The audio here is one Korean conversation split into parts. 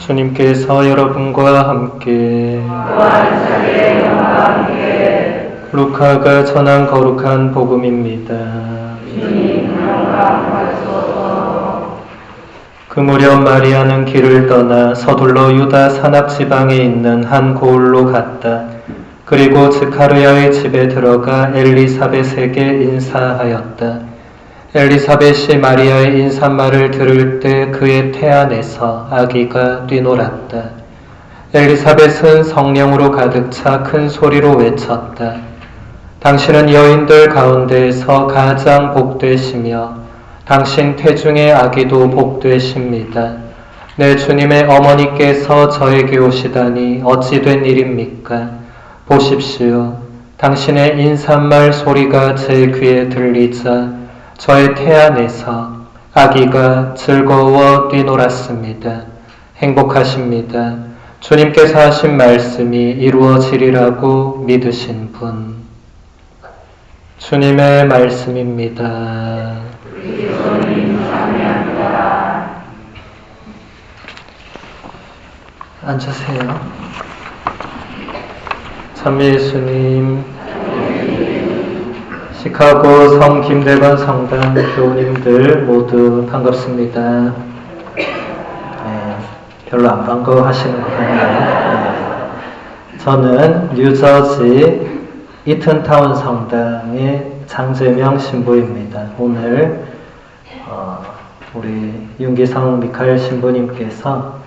주님께서 여러분과 함께 루카가 전한 거룩한 복음입니다. 그 무렵 마리아는 길을 떠나 서둘러 유다 산악 지방에 있는 한 고을로 갔다. 그리고 스가랴의 집에 들어가 엘리사벳에게 인사하였다. 엘리사벳이 마리아의 인사말을 들을 때 그의 태안에서 아기가 뛰놀았다. 엘리사벳은 성령으로 가득 차 큰 소리로 외쳤다. 당신은 여인들 가운데에서 가장 복되시며 당신 태중의 아기도 복되십니다. 내 주님의 어머니께서 저에게 오시다니 어찌 된 일입니까? 보십시오. 당신의 인사말 소리가 제 귀에 들리자 저의 태안에서 아기가 즐거워 뛰놀았습니다. 행복하십니다. 주님께서 하신 말씀이 이루어지리라고 믿으신 분. 주님의 말씀입니다. 앉으세요. 찬미 예수님, 시카고 성 김대건 성당 교우님들 모두 반갑습니다. 별로 안 반가워하시는 것 같네요. 저는 뉴저지 이튼타운 성당의 장재명 신부입니다. 오늘 우리 윤기성 미카엘 신부님께서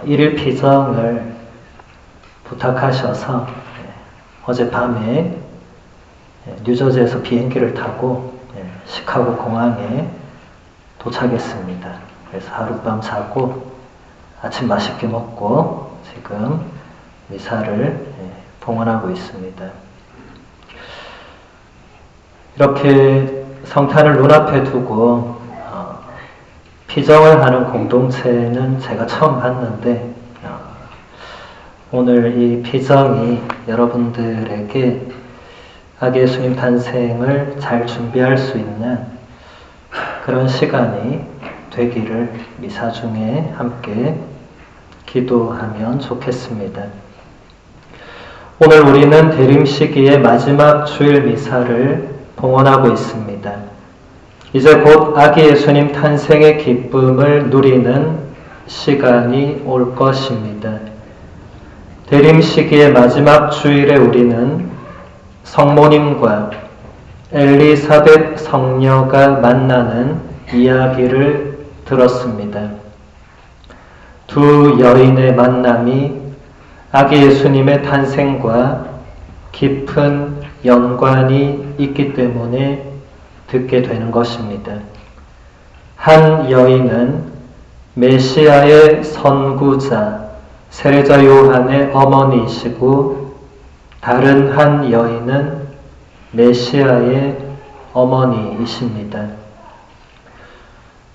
일일 피정을 부탁하셔서 어젯밤에 뉴저지에서 비행기를 타고 시카고 공항에 도착했습니다. 그래서 하룻밤 자고 아침 맛있게 먹고 지금 미사를 봉헌하고 있습니다. 이렇게 성탄을 눈앞에 두고 피정을 하는 공동체는 제가 처음 봤는데 오늘 이 피정이 여러분들에게 아기 예수님 탄생을 잘 준비할 수 있는 그런 시간이 되기를 미사 중에 함께 기도하면 좋겠습니다. 오늘 우리는 대림 시기의 마지막 주일 미사를 봉헌하고 있습니다. 이제 곧 아기 예수님 탄생의 기쁨을 누리는 시간이 올 것입니다. 대림 시기의 마지막 주일에 우리는 성모님과 엘리사벳 성녀가 만나는 이야기를 들었습니다. 두 여인의 만남이 아기 예수님의 탄생과 깊은 연관이 있기 때문에 듣게 되는 것입니다. 한 여인은 메시아의 선구자 세례자 요한의 어머니이시고 다른 한 여인은 메시아의 어머니이십니다.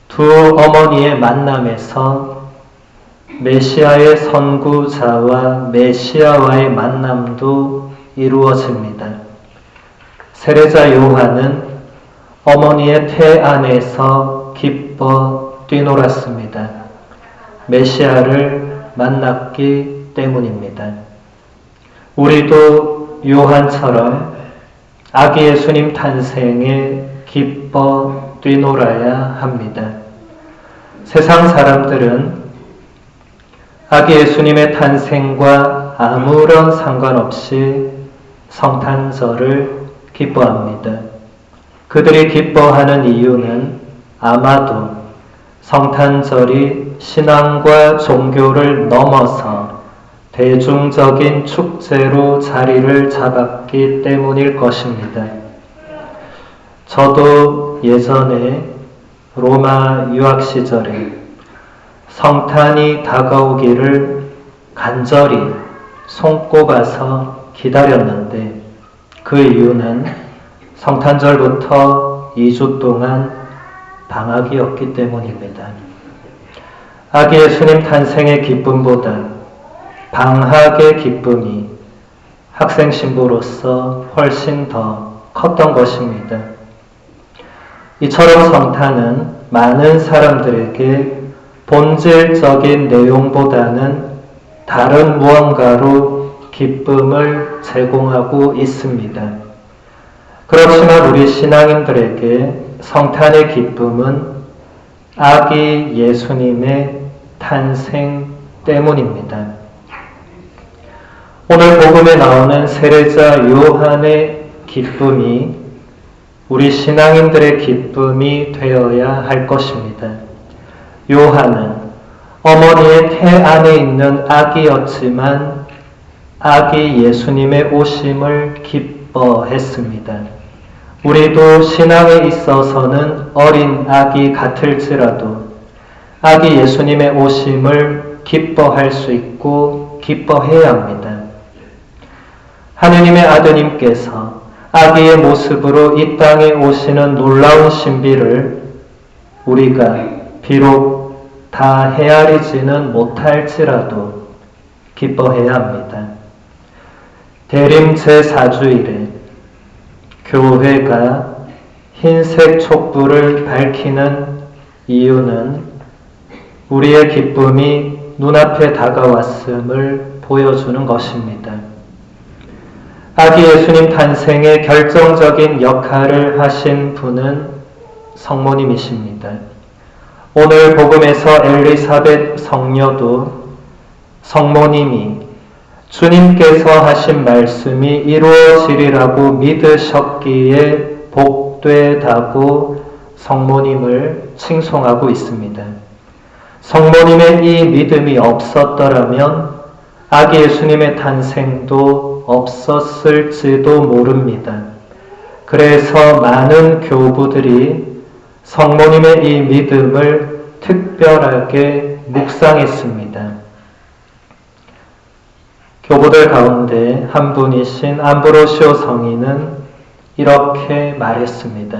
두 어머니의 만남에서 메시아의 선구자와 메시아와의 만남도 이루어집니다. 세례자 요한은 어머니의 태 안에서 기뻐 뛰놀았습니다. 메시아를 만났기 때문입니다. 우리도 요한처럼 아기 예수님 탄생에 기뻐 뛰놀아야 합니다. 세상 사람들은 아기 예수님의 탄생과 아무런 상관없이 성탄절을 기뻐합니다. 그들이 기뻐하는 이유는 아마도 성탄절이 신앙과 종교를 넘어서 대중적인 축제로 자리를 잡았기 때문일 것입니다. 저도 예전에 로마 유학 시절에 성탄이 다가오기를 간절히 손꼽아서 기다렸는데 그 이유는 성탄절부터 2주 동안 방학이었기 때문입니다. 아기 예수님 탄생의 기쁨보다 방학의 기쁨이 학생 신부로서 훨씬 더 컸던 것입니다. 이처럼 성탄은 많은 사람들에게 본질적인 내용보다는 다른 무언가로 기쁨을 제공하고 있습니다. 그렇지만 우리 신앙인들에게 성탄의 기쁨은 아기 예수님의 탄생 때문입니다. 오늘 복음에 나오는 세례자 요한의 기쁨이 우리 신앙인들의 기쁨이 되어야 할 것입니다. 요한은 어머니의 태 안에 있는 아기였지만 아기 예수님의 오심을 기뻐했습니다. 우리도 신앙에 있어서는 어린 아기 같을지라도 아기 예수님의 오심을 기뻐할 수 있고 기뻐해야 합니다. 하느님의 아드님께서 아기의 모습으로 이 땅에 오시는 놀라운 신비를 우리가 비록 다 헤아리지는 못할지라도 기뻐해야 합니다. 대림 제4주일에 교회가 흰색 촛불을 밝히는 이유는 우리의 기쁨이 눈앞에 다가왔음을 보여주는 것입니다. 아기 예수님 탄생에 결정적인 역할을 하신 분은 성모님이십니다. 오늘 복음에서 엘리사벳 성녀도 성모님이 주님께서 하신 말씀이 이루어지리라고 믿으셨기에 복되다고 성모님을 칭송하고 있습니다. 성모님의 이 믿음이 없었더라면 아기 예수님의 탄생도 없었을지도 모릅니다. 그래서 많은 교부들이 성모님의 이 믿음을 특별하게 묵상했습니다. 교부들 가운데 한 분이신 암브로시오 성인은 이렇게 말했습니다.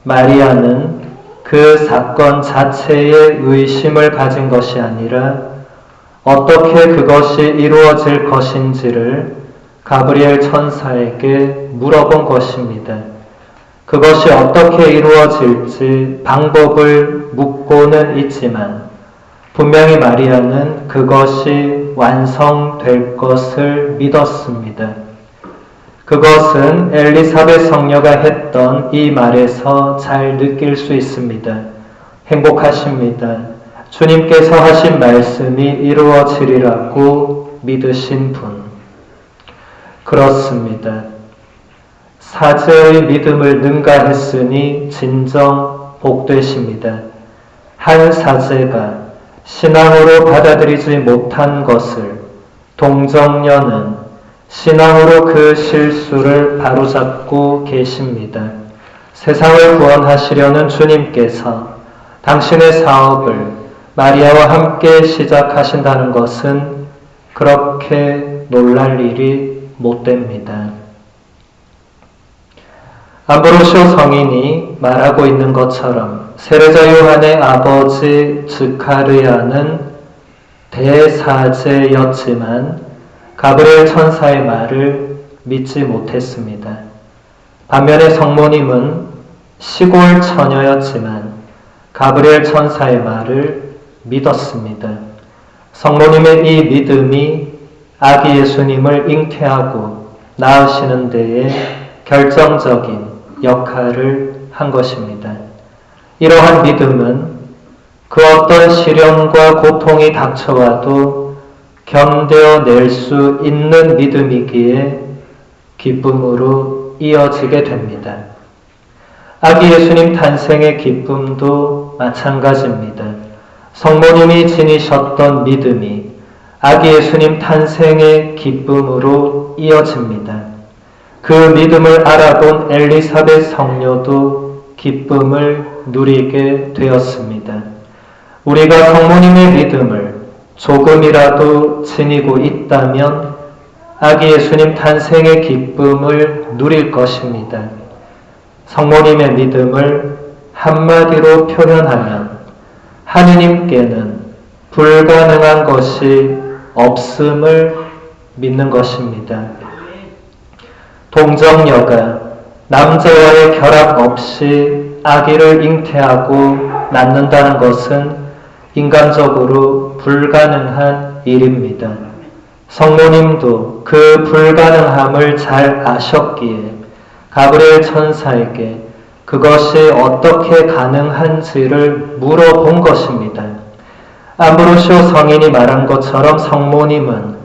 마리아는 그 사건 자체에 의심을 가진 것이 아니라 어떻게 그것이 이루어질 것인지를 가브리엘 천사에게 물어본 것입니다. 그것이 어떻게 이루어질지 방법을 묻고는 있지만 분명히 마리아는 그것이 완성될 것을 믿었습니다. 그것은 엘리사벳 성녀가 했던 이 말에서 잘 느낄 수 있습니다. 행복하십니다. 주님께서 하신 말씀이 이루어지리라고 믿으신 분. 그렇습니다. 사제의 믿음을 능가했으니 진정 복되십니다. 한 사제가 신앙으로 받아들이지 못한 것을 동정녀는 신앙으로 그 실수를 바로잡고 계십니다. 세상을 구원하시려는 주님께서 당신의 사업을 마리아와 함께 시작하신다는 것은 그렇게 놀랄 일이 못 됩니다. 암브로시오 성인이 말하고 있는 것처럼 세례자 요한의 아버지 즈카르야는 대사제였지만 가브리엘 천사의 말을 믿지 못했습니다. 반면에 성모님은 시골 처녀였지만 가브리엘 천사의 말을 믿었습니다. 성모님의 이 믿음이 아기 예수님을 잉태하고 낳으시는 데에 결정적인 역할을 한 것입니다. 이러한 믿음은 그 어떤 시련과 고통이 닥쳐와도 견뎌낼 수 있는 믿음이기에 기쁨으로 이어지게 됩니다. 아기 예수님 탄생의 기쁨도 마찬가지입니다. 성모님이 지니셨던 믿음이 아기 예수님 탄생의 기쁨으로 이어집니다. 그 믿음을 알아본 엘리사벳 성녀도 기쁨을 누리게 되었습니다. 우리가 성모님의 믿음을 조금이라도 지니고 있다면 아기 예수님 탄생의 기쁨을 누릴 것입니다. 성모님의 믿음을 한마디로 표현하면 하느님께는 불가능한 것이 없음을 믿는 것입니다. 동정녀가 남자와의 결합 없이 아기를 잉태하고 낳는다는 것은 인간적으로 불가능한 일입니다. 성모님도 그 불가능함을 잘 아셨기에 가브리엘 천사에게 그것이 어떻게 가능한지를 물어본 것입니다. 암브로시오 성인이 말한 것처럼 성모님은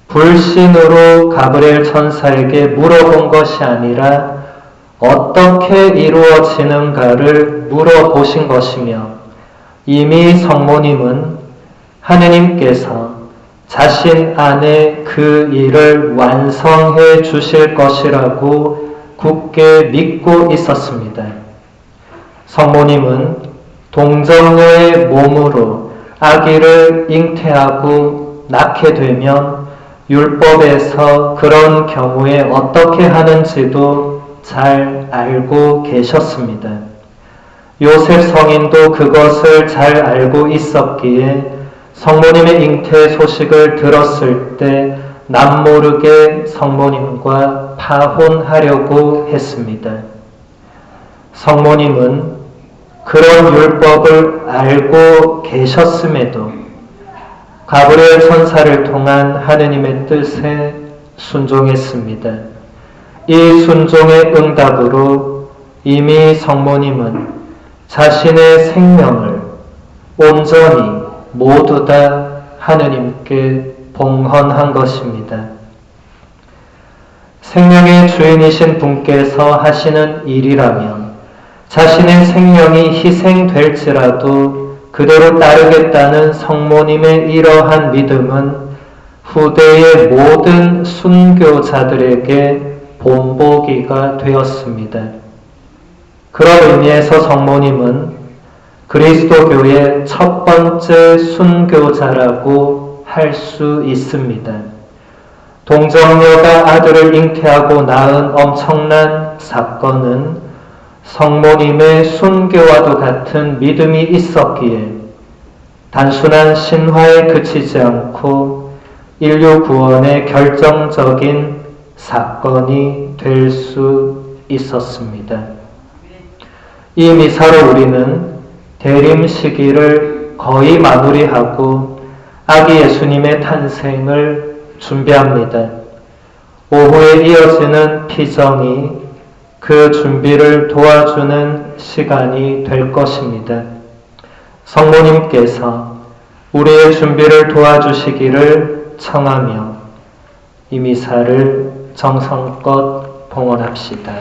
불신으로 가브리엘 천사에게 물어본 것이 아니라 어떻게 이루어지는가를 물어보신 것이며, 이미 성모님은 하느님께서 자신 안에 그 일을 완성해 주실 것이라고 굳게 믿고 있었습니다. 성모님은 동정녀의 몸으로 아기를 잉태하고 낳게 되면 율법에서 그런 경우에 어떻게 하는지도 잘 알고 계셨습니다. 요셉 성인도 그것을 잘 알고 있었기에 성모님의 잉태 소식을 들었을 때 남모르게 성모님과 파혼하려고 했습니다. 성모님은 그런 율법을 알고 계셨음에도 가브리엘 천사를 통한 하느님의 뜻에 순종했습니다. 이 순종의 응답으로 이미 성모님은 자신의 생명을 온전히 모두 다 하느님께 봉헌한 것입니다. 생명의 주인이신 분께서 하시는 일이라면 자신의 생명이 희생될지라도 그대로 따르겠다는 성모님의 이러한 믿음은 후대의 모든 순교자들에게 본보기가 되었습니다. 그런 의미에서 성모님은 그리스도교의 첫 번째 순교자라고 할 수 있습니다. 동정녀가 아들을 잉태하고 낳은 엄청난 사건은 성모님의 순교와도 같은 믿음이 있었기에 단순한 신화에 그치지 않고 인류 구원의 결정적인 사건이 될 수 있었습니다. 이 미사로 우리는 대림 시기를 거의 마무리하고 아기 예수님의 탄생을 준비합니다. 오후에 이어지는 피정이 그 준비를 도와주는 시간이 될 것입니다. 성모님께서 우리의 준비를 도와주시기를 청하며 이 미사를 정성껏 봉헌합시다.